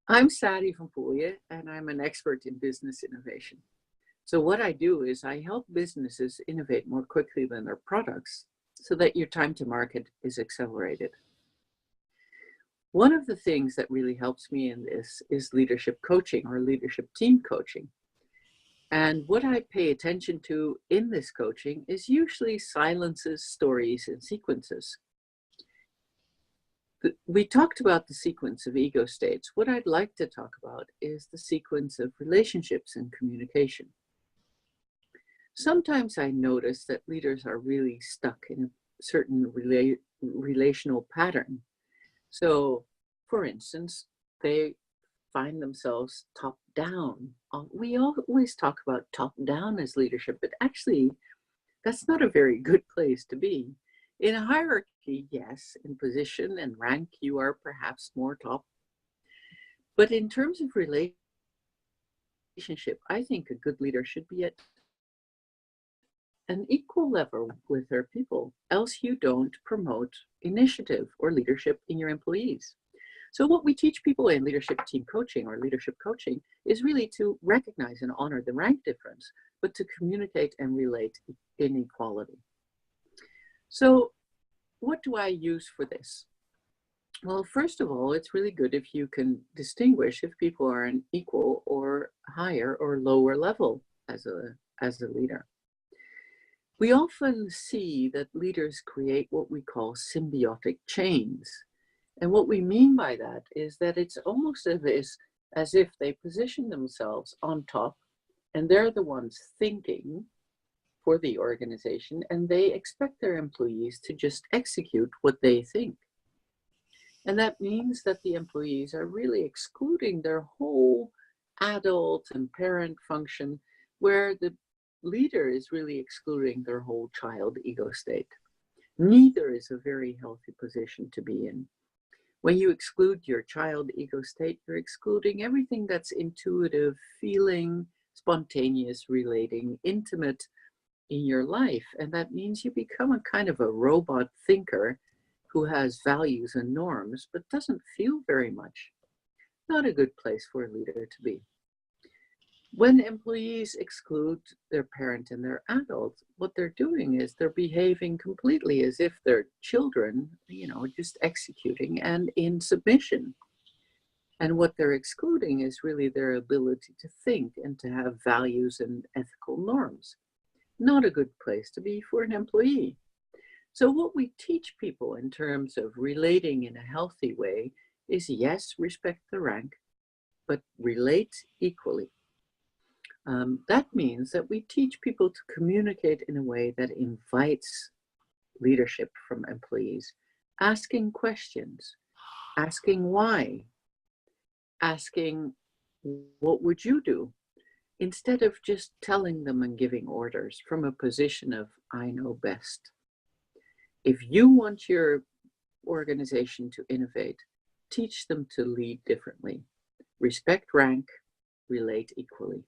I'm Sari van Poelje, and I'm an expert in business innovation. So what I do is I help businesses innovate more quickly than their products so that your time to market is accelerated. One of the things that really helps me in this is leadership coaching or leadership team coaching. And what I pay attention to in this coaching is usually silences, stories, and sequences. We talked about the sequence of ego states. What I'd like to talk about is the sequence of relationships and communication. Sometimes I notice that leaders are really stuck in a certain relational pattern. So, for instance, they find themselves top down. We always talk about top down as leadership, but actually, that's not a very good place to be. In a hierarchy, yes, in position and rank, you are perhaps more top. But in terms of relationship, I think a good leader should be at an equal level with their people, else you don't promote initiative or leadership in your employees. So what we teach people in leadership team coaching or leadership coaching is really to recognize and honor the rank difference, but to communicate and relate inequality. So what do I use for this? Well, first of all, it's really good if you can distinguish if people are an equal or higher or lower level as a leader. We often see that leaders create what we call symbiotic chains. And what we mean by that is that it's almost as if they position themselves on top and they're the ones thinking for the organization, and they expect their employees to just execute what they think. And that means that the employees are really excluding their whole adult and parent function, where the leader is really excluding their whole child ego state. Neither is a very healthy position to be in. When you exclude your child ego state, you're excluding everything that's intuitive, feeling, spontaneous, relating, intimate in your life. And that means you become a kind of a robot thinker who has values and norms, but doesn't feel very much. Not a good place for a leader to be. When employees exclude their parent and their adult, what they're doing is they're behaving completely as if they're children, just executing and in submission. And what they're excluding is really their ability to think and to have values and ethical norms. Not a good place to be for an employee. So what we teach people in terms of relating in a healthy way is, yes, respect the rank, but relate equally. That means that we teach people to communicate in a way that invites leadership from employees, asking questions, asking why, asking, what would you do? Instead of just telling them and giving orders from a position of, I know best. If you want your organization to innovate, teach them to lead differently. Respect rank, relate equally.